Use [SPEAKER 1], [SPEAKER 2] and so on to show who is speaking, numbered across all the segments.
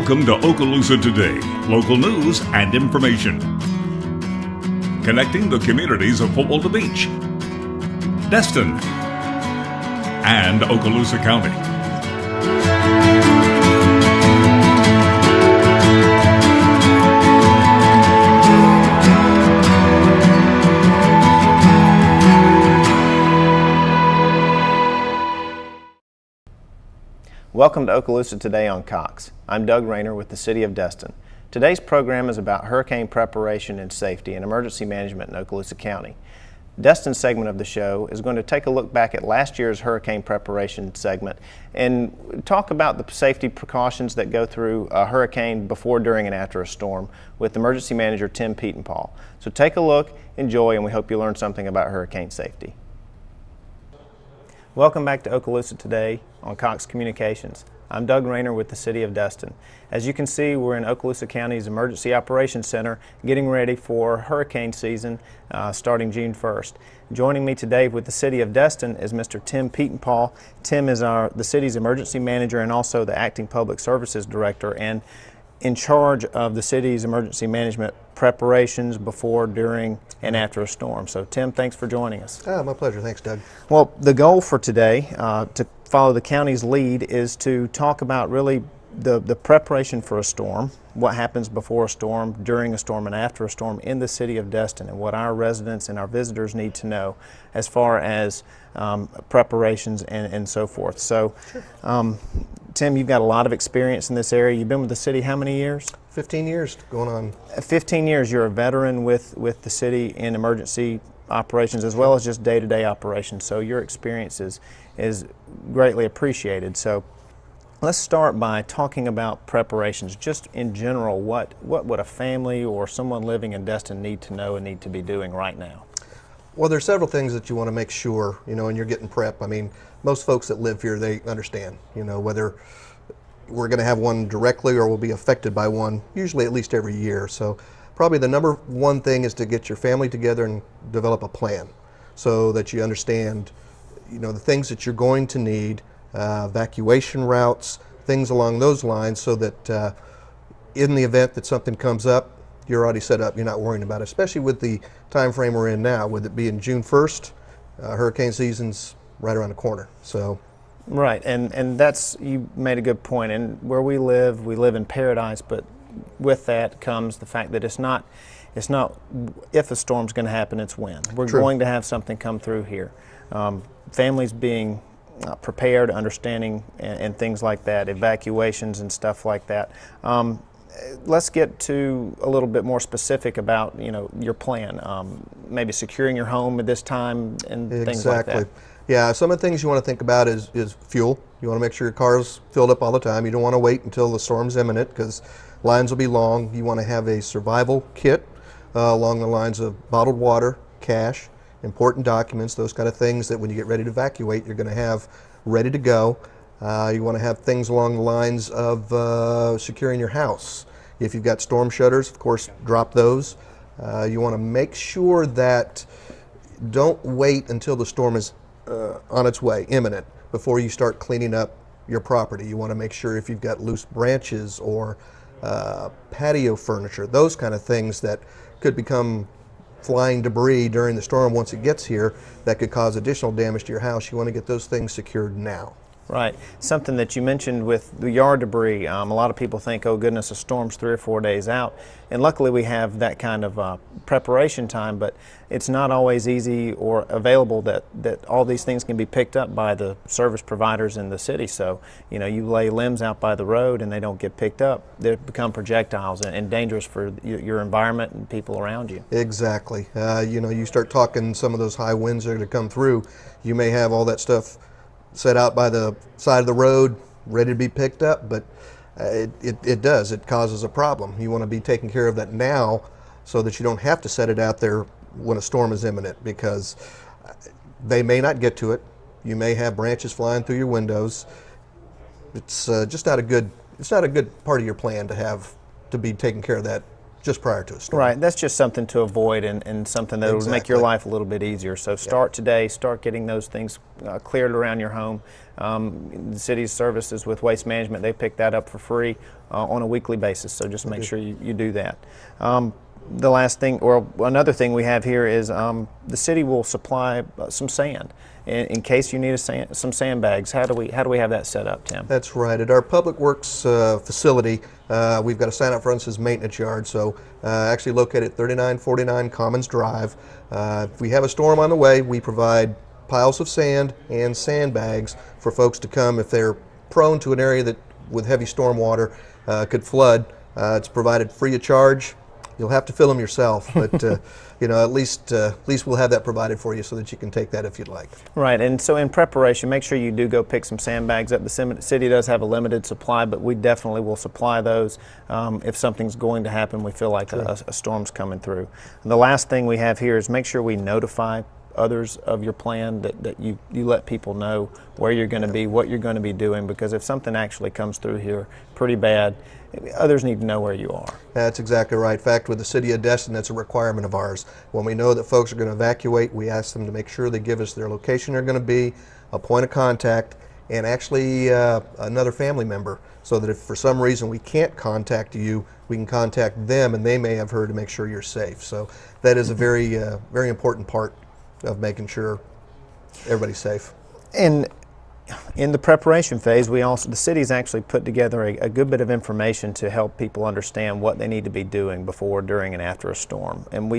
[SPEAKER 1] Welcome to Okaloosa Today, local news and information. Connecting the communities of Walton Beach, Destin, and Okaloosa County.
[SPEAKER 2] Welcome to Okaloosa Today on Cox. I'm Doug Rayner with the City of Destin. Today's program is about hurricane preparation and safety and emergency management in Okaloosa County. Destin's segment of the show is going to take a look back at last year's hurricane preparation segment and talk about the safety precautions that go through a hurricane before, during, and after a storm with Emergency Manager Tim Pietenpol. So take a look, enjoy, and we hope you learn something about hurricane safety. Welcome back to Okaloosa Today on Cox Communications. I'm Doug Rayner with the City of Destin. As you can see, we're in Okaloosa County's Emergency Operations Center getting ready for hurricane season starting June 1st. Joining me today with the City of Destin is Mr. Tim Pietenpol. Tim is the city's emergency manager and also the acting public services director and in charge of the city's emergency management preparations before, during, and after a storm. So Tim, thanks for joining us.
[SPEAKER 3] My pleasure. Thanks, Doug.
[SPEAKER 2] Well, the goal for today, to follow the county's lead, is to talk about really the preparation for a storm, what happens before a storm, during a storm, and after a storm in the city of Destin, and what our residents and our visitors need to know as far as preparations and so forth. So, sure. Tim, you've got a lot of experience in this area. You've been with the city how many years?
[SPEAKER 3] 15 years going on.
[SPEAKER 2] 15 years. You're a veteran with the city in emergency operations as well as just day-to-day operations. So your experience is greatly appreciated. So let's start by talking about preparations. Just in general, what would a family or someone living in Destin need to know and need to be doing right now?
[SPEAKER 3] Well, there's several things that you want to make sure, when you're getting prep. I mean, most folks that live here, they understand, whether we're going to have one directly or we'll be affected by one, usually at least every year. So probably the number one thing is to get your family together and develop a plan so that you understand, the things that you're going to need, evacuation routes, things along those lines, so that in the event that something comes up, you're already set up, you're not worrying about it, especially with the time frame we're in now, with it being June 1st, hurricane season's right around the corner. So,
[SPEAKER 2] right, and that's, you made a good point. And where we live in paradise, but with that comes the fact that it's not if a storm's going to happen, it's when. We're
[SPEAKER 3] True.
[SPEAKER 2] Going to have something come through here. Families being prepared, understanding, and things like that, evacuations and stuff like that. Let's get to a little bit more specific about your plan. Maybe securing your home at this time and things like that.
[SPEAKER 3] Exactly. Yeah, some of the things you want to think about is fuel. You want to make sure your car's filled up all the time. You don't want to wait until the storm's imminent because lines will be long. You want to have a survival kit along the lines of bottled water, cash, important documents, those kind of things that when you get ready to evacuate, you're going to have ready to go. You want to have things along the lines of securing your house. If you've got storm shutters, of course, drop those. You want to make sure that don't wait until the storm is on its way, imminent, before you start cleaning up your property. You want to make sure if you've got loose branches or patio furniture, those kind of things that could become flying debris during the storm once it gets here that could cause additional damage to your house. You want to get those things secured now.
[SPEAKER 2] Right. Something that you mentioned with the yard debris, a lot of people think, oh goodness, a storm's 3 or 4 days out. And luckily we have that kind of preparation time, but it's not always easy or available that all these things can be picked up by the service providers in the city. So, you lay limbs out by the road and they don't get picked up. They become projectiles and dangerous for your environment and people around you.
[SPEAKER 3] Exactly. You start talking some of those high winds that are going to come through, you may have all that stuff set out by the side of the road, ready to be picked up, but it causes a problem. You want to be taking care of that now so that you don't have to set it out there when a storm is imminent, because they may not get to it. You may have branches flying through your windows. It's just not a good part of your plan to be taking care of that just prior to a storm.
[SPEAKER 2] Right, that's just something to avoid and something that will make your life a little bit easier. So start today, start getting those things cleared around your home. The city's services with waste management, they pick that up for free on a weekly basis, so just make sure you do that. The last thing, or another thing we have here is the city will supply some sand. In case you need some sandbags, how do we have that set up, Tim?
[SPEAKER 3] That's right. At our Public Works facility, we've got a sign up front that says maintenance yard. So actually located at 3949 Commons Drive. If we have a storm on the way, we provide piles of sand and sandbags for folks to come if they're prone to an area that with heavy storm water could flood. It's provided free of charge. You'll have to fill them yourself, but you know, at least we'll have that provided for you so that you can take that if you'd like.
[SPEAKER 2] Right, and so in preparation, make sure you do go pick some sandbags up. The city does have a limited supply, but we definitely will supply those if something's going to happen. We feel like a storm's coming through. And the last thing we have here is make sure we notify others of your plan, that you let people know where you're going to be, what you're going to be doing, because if something actually comes through here pretty bad, others need to know where you are.
[SPEAKER 3] That's exactly right. In fact, with the city of Destin, that's a requirement of ours. When we know that folks are going to evacuate, we ask them to make sure they give us their location they're going to be, a point of contact, and actually another family member, so that if for some reason we can't contact you, we can contact them and they may have heard to make sure you're safe. So that is a very, very important part of making sure everybody's safe.
[SPEAKER 2] And in the preparation phase, the city's actually put together a good bit of information to help people understand what they need to be doing before, during, and after a storm. And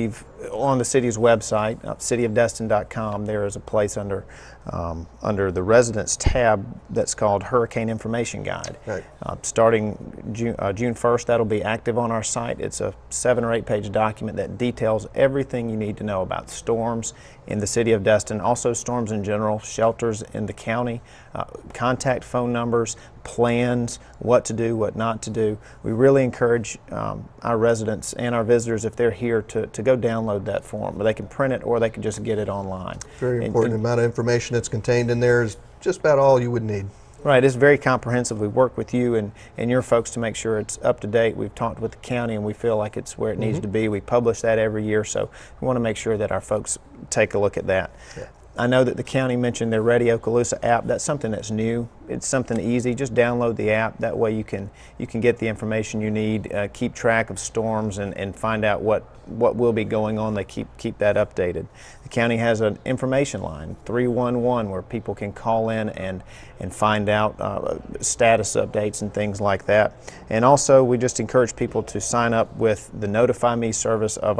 [SPEAKER 2] on the city's website, cityofdestin.com, there is a place under the residents tab that's called Hurricane Information Guide.
[SPEAKER 3] Right.
[SPEAKER 2] Starting June 1st, that'll be active on our site. It's a 7 or 8 page document that details everything you need to know about storms in the city of Destin, also storms in general, shelters in the county, contact phone numbers, plans, what to do, what not to do. We really encourage our residents and our visitors, if they're here, to go download that form. They can print it or they can just get it online.
[SPEAKER 3] Very important. The amount of information that's contained in there is just about all you would need.
[SPEAKER 2] Right, it's very comprehensive. We work with you and your folks to make sure it's up to date. We've talked with the county and we feel like it's where it needs to be. We publish that every year, so we want to make sure that our folks take a look at that. Yeah. I know that the county mentioned their Ready Okaloosa app. That's something that's new. It's something easy. Just download the app. That way you can get the information you need, keep track of storms, and find out what will be going on. They keep that updated. The county has an information line, 311, where people can call in and find out status updates and things like that. And also, we just encourage people to sign up with the Notify Me service of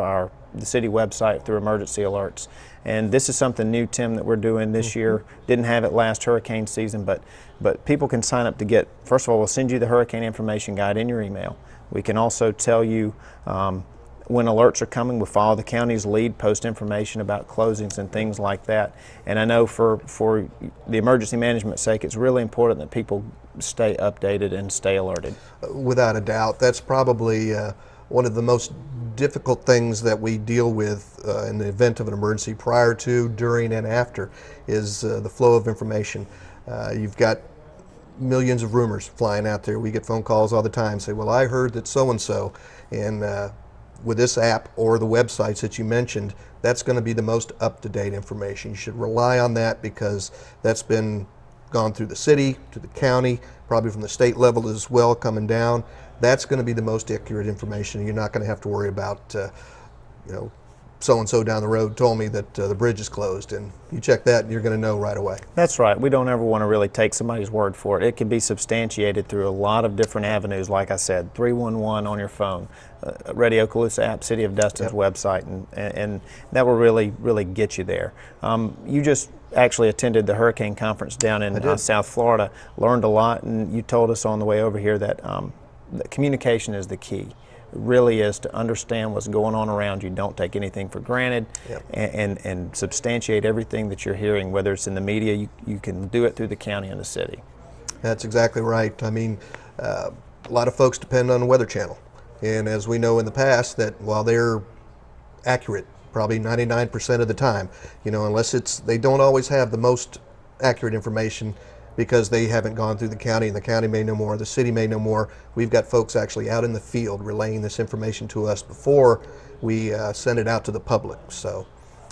[SPEAKER 2] the city website through emergency alerts. And this is something new, Tim, that we're doing this year. Didn't have it last hurricane season, but people can sign up to get, first of all, we'll send you the hurricane information guide in your email. We can also tell you when alerts are coming. We follow the county's lead, post information about closings and things like that. And I know for the emergency management's sake, it's really important that people stay updated and stay alerted.
[SPEAKER 3] Without a doubt. That's probably one of the most difficult things that we deal with in the event of an emergency, prior to, during, and after, is the flow of information. You've got millions of rumors flying out there. We get phone calls all the time, say, well, I heard that so-and-so, and with this app or the websites that you mentioned, that's going to be the most up-to-date information. You should rely on that because that's been gone through the city, to the county, probably from the state level as well, coming down. That's going to be the most accurate information. You're not going to have to worry about, so-and-so down the road told me that the bridge is closed, and you check that and you're going to know right away.
[SPEAKER 2] That's right. We don't ever want to really take somebody's word for it. It can be substantiated through a lot of different avenues, like I said, 311 on your phone, Ready Okaloosa app, City of Destin's website, and that will really, really get you there. You just actually attended the hurricane conference down in South Florida, learned a lot, and you told us on the way over here that communication is the key. It really is to understand what's going on around you. Don't take anything for granted, and substantiate everything that you're hearing, whether it's in the media. You can do it through the county and the city.
[SPEAKER 3] That's exactly right. I mean, a lot of folks depend on the Weather Channel, and as we know in the past, that while they're accurate probably 99% of the time, unless they don't always have the most accurate information, because they haven't gone through the county, and the county may know more, the city may know more. We've got folks actually out in the field relaying this information to us before we send it out to the public. So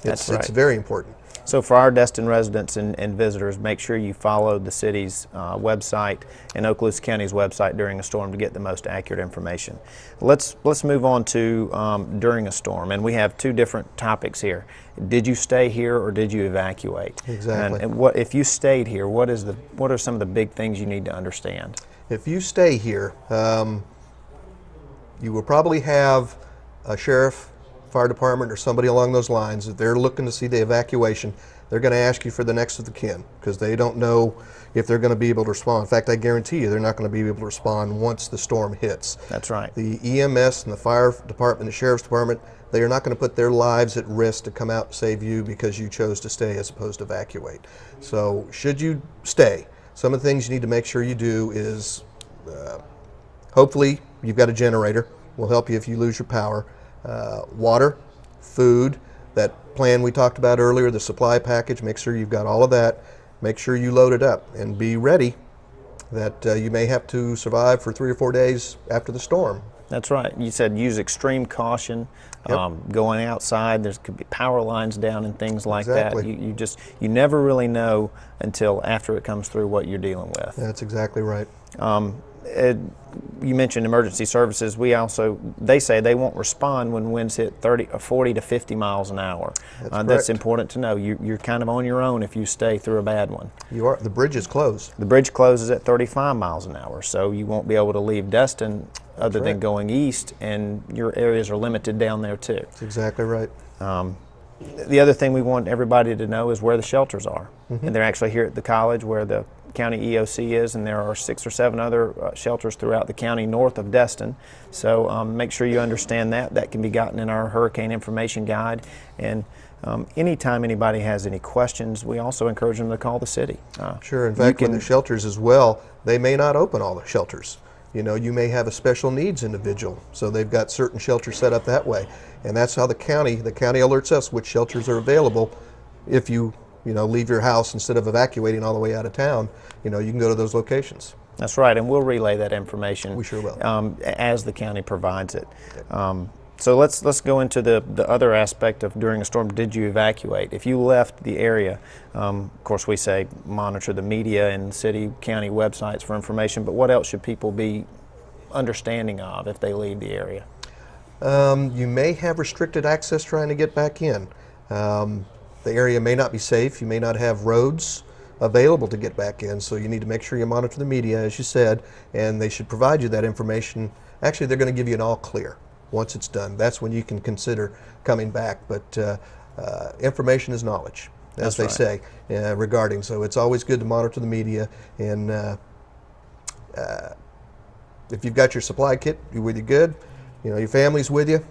[SPEAKER 3] it's very important.
[SPEAKER 2] So for our Destin residents and visitors, make sure you follow the city's website and Okaloosa County's website during a storm to get the most accurate information. Let's move on to during a storm, and we have two different topics here. Did you stay here or did you evacuate?
[SPEAKER 3] Exactly.
[SPEAKER 2] And what if you stayed here? What are some of the big things you need to understand?
[SPEAKER 3] If you stay here, you will probably have a sheriff, fire department, or somebody along those lines. If they're looking to see the evacuation, they're going to ask you for the next of the kin because they don't know if they're going to be able to respond. In fact, I guarantee you they're not going to be able to respond once the storm hits.
[SPEAKER 2] That's right.
[SPEAKER 3] The EMS and the fire department, the sheriff's department, they are not going to put their lives at risk to come out and save you because you chose to stay as opposed to evacuate. So should you stay, some of the things you need to make sure you do is hopefully you've got a generator. Will help you if you lose your power. Water, food, that plan we talked about earlier, the supply package, make sure you've got all of that. Make sure you load it up and be ready that you may have to survive for 3 or 4 days after the storm.
[SPEAKER 2] That's right. You said use extreme caution.
[SPEAKER 3] Yep.
[SPEAKER 2] Going outside, there could be power lines down and things like
[SPEAKER 3] Exactly.
[SPEAKER 2] that. You never really know until after it comes through what you're dealing with.
[SPEAKER 3] That's exactly right.
[SPEAKER 2] You mentioned emergency services. They say they won't respond when winds hit 40 to 50 miles an hour. That's important to know. You're kind of on your own if you stay through a bad one.
[SPEAKER 3] You are. The bridge is closed.
[SPEAKER 2] The bridge closes at 35 miles an hour, so you won't be able to leave Destin other than going east, and your areas are limited down there too.
[SPEAKER 3] That's exactly right.
[SPEAKER 2] The other thing we want everybody to know is where the shelters are. And they're actually here at the college where the county EOC is, and there are 6 or 7 other shelters throughout the county north of Destin. So make sure you understand that. That can be gotten in our hurricane information guide. And anytime anybody has any questions, we also encourage them to call the city.
[SPEAKER 3] Sure. In fact, with the shelters as well, they may not open all the shelters. You know, you may have a special needs individual, so they've got certain shelters set up that way. And that's how the county alerts us which shelters are available. If you leave your house instead of evacuating all the way out of town, you can go to those locations.
[SPEAKER 2] That's right, and we'll relay that information.
[SPEAKER 3] We sure will.
[SPEAKER 2] As the county provides it. So let's go into the other aspect of during a storm. Did you evacuate? If you left the area, of course we say monitor the media and city, county websites for information, but what else should people be understanding of if they leave the area?
[SPEAKER 3] You may have restricted access trying to get back in. The area may not be safe. You may not have roads available to get back in, so you need to make sure you monitor the media, as you said, and they should provide you that information. Actually, they're going to give you an all clear once it's done. That's when you can consider coming back, but information is knowledge, as they say, regarding. So it's always good to monitor the media, and if you've got your supply kit, you're with you good, your family's with you,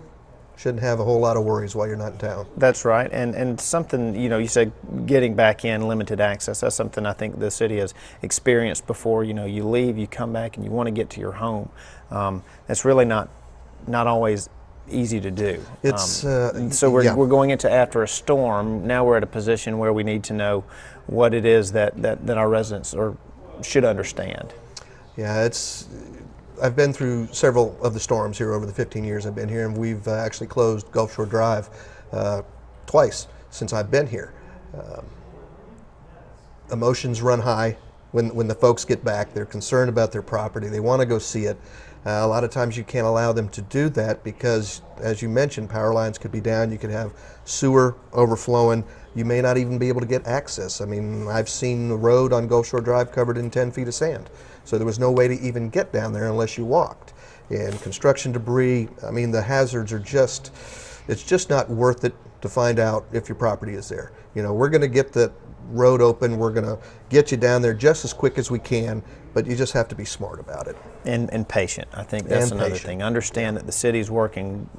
[SPEAKER 3] shouldn't have a whole lot of worries while you're not in town.
[SPEAKER 2] That's right, and something, you said getting back in, limited access, that's something I think the city has experienced before. You leave, you come back, and you want to get to your home. That's really not always easy to do.
[SPEAKER 3] It's
[SPEAKER 2] so we're going into after a storm. Now we're at a position where we need to know what it is that our residents should understand.
[SPEAKER 3] Yeah, I've been through several of the storms here over the 15 years I've been here, and we've actually closed Gulf Shore Drive twice since I've been here. Emotions run high when the folks get back. They're concerned about their property. They want to go see it. A lot of times you can't allow them to do that because, as you mentioned, power lines could be down. You could have sewer overflowing. You may not even be able to get access. I mean, I've seen the road on Gulf Shore Drive covered in 10 feet of sand. So there was no way to even get down there unless you walked. And construction debris, I mean, the hazards are it's just not worth it to find out if your property is there. We're going to get the road open. We're going to get you down there just as quick as we can, but you just have to be smart about it.
[SPEAKER 2] And patient. I think that's another thing. Understand that the city's working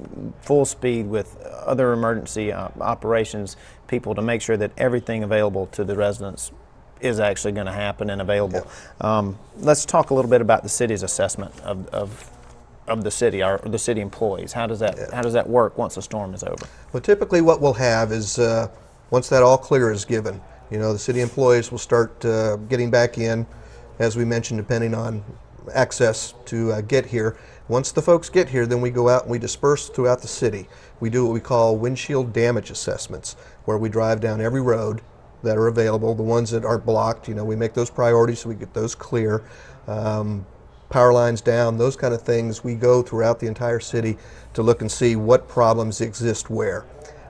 [SPEAKER 2] full speed with other emergency operations people to make sure that everything available to the residents is actually going to happen and available. Yeah. Let's talk a little bit about the city's assessment of the city, the city employees. How does that work once the storm is over?
[SPEAKER 3] Well, typically what we'll have is once that all clear is given, You know, the city employees will start getting back in, as we mentioned, depending on access to get here. Once the folks get here, then we go out and we disperse throughout the city. We do what we call windshield damage assessments, where we drive down every road that are available. The ones that aren't blocked, you know, we make those priorities so we get those clear. Power lines down, those kind of things. We go throughout the entire city to look and see what problems exist where.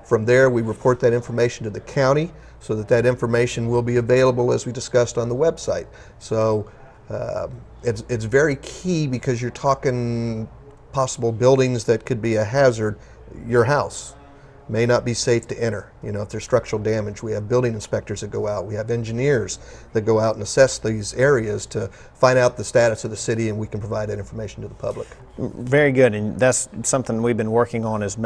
[SPEAKER 3] From there, we report that information to the county so that that information will be available, as we discussed, on the website. So it's very key, because you're talking possible buildings that could be a hazard. Your house may not be safe to enter. You know, if there's structural damage, we have building inspectors that go out. We have engineers that go out and assess these areas to find out the status of the city, and we can provide that information to the public.
[SPEAKER 2] Very good, and that's something we've been working on, is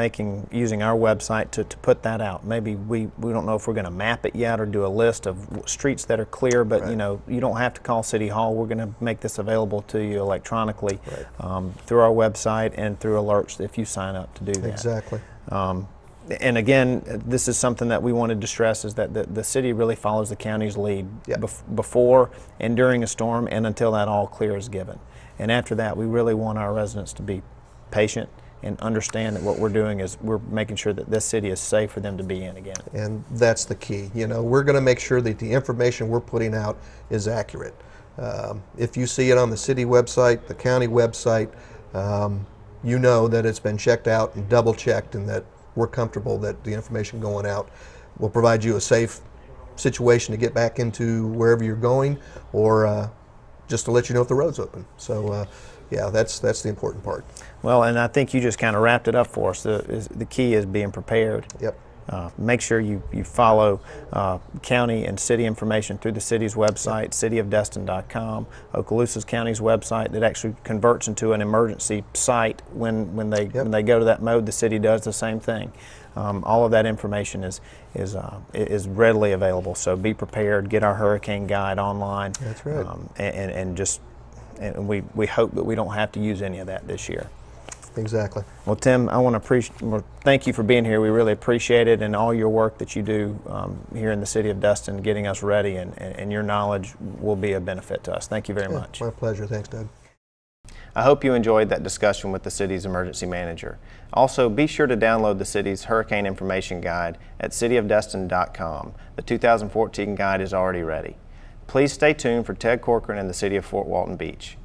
[SPEAKER 2] using our website to put that out. Maybe we don't know if we're going to map it yet or do a list of streets that are clear, but
[SPEAKER 3] Right.
[SPEAKER 2] you know, you don't have to call City Hall. We're going to make this available to you electronically,
[SPEAKER 3] Right.
[SPEAKER 2] through our website and through alerts if you sign up to do that.
[SPEAKER 3] Exactly.
[SPEAKER 2] And again, this is something that we wanted to stress, is that the city really follows the county's lead
[SPEAKER 3] Yep.
[SPEAKER 2] before and during a storm, and until that all clear is given. And after that, we really want our residents to be patient and understand that what we're doing is we're making sure that this city is safe for them to be in again.
[SPEAKER 3] And that's the key. You know, we're going to make sure that the information we're putting out is accurate. If you see it on the city website, the county website, you know that it's been checked out and double checked, and that we're comfortable that the information going out will provide you a safe situation to get back into wherever you're going, or just to let you know if the road's open. So yeah, that's the important part.
[SPEAKER 2] Well, and I think you just kind of wrapped it up for us. The key is being prepared.
[SPEAKER 3] Yep.
[SPEAKER 2] Make sure you follow county and city information through the city's website, cityofdestin.com, Okaloosa County's website that actually converts into an emergency site when they go to that mode. The city does the same thing. All of that information is readily available. So be prepared. Get our hurricane guide online.
[SPEAKER 3] That's right.
[SPEAKER 2] And we hope that we don't have to use any of that this year.
[SPEAKER 3] Exactly.
[SPEAKER 2] Well, Tim, I want to thank you for being here. We really appreciate it, and all your work that you do here in the city of Destin, getting us ready, and your knowledge will be a benefit to us. Thank you very much.
[SPEAKER 3] My pleasure. Thanks, Doug.
[SPEAKER 2] I hope you enjoyed that discussion with the city's emergency manager. Also, be sure to download the city's hurricane information guide at cityofdestin.com. The 2014 guide is already ready. Please stay tuned for Ted Corcoran and the City of Fort Walton Beach.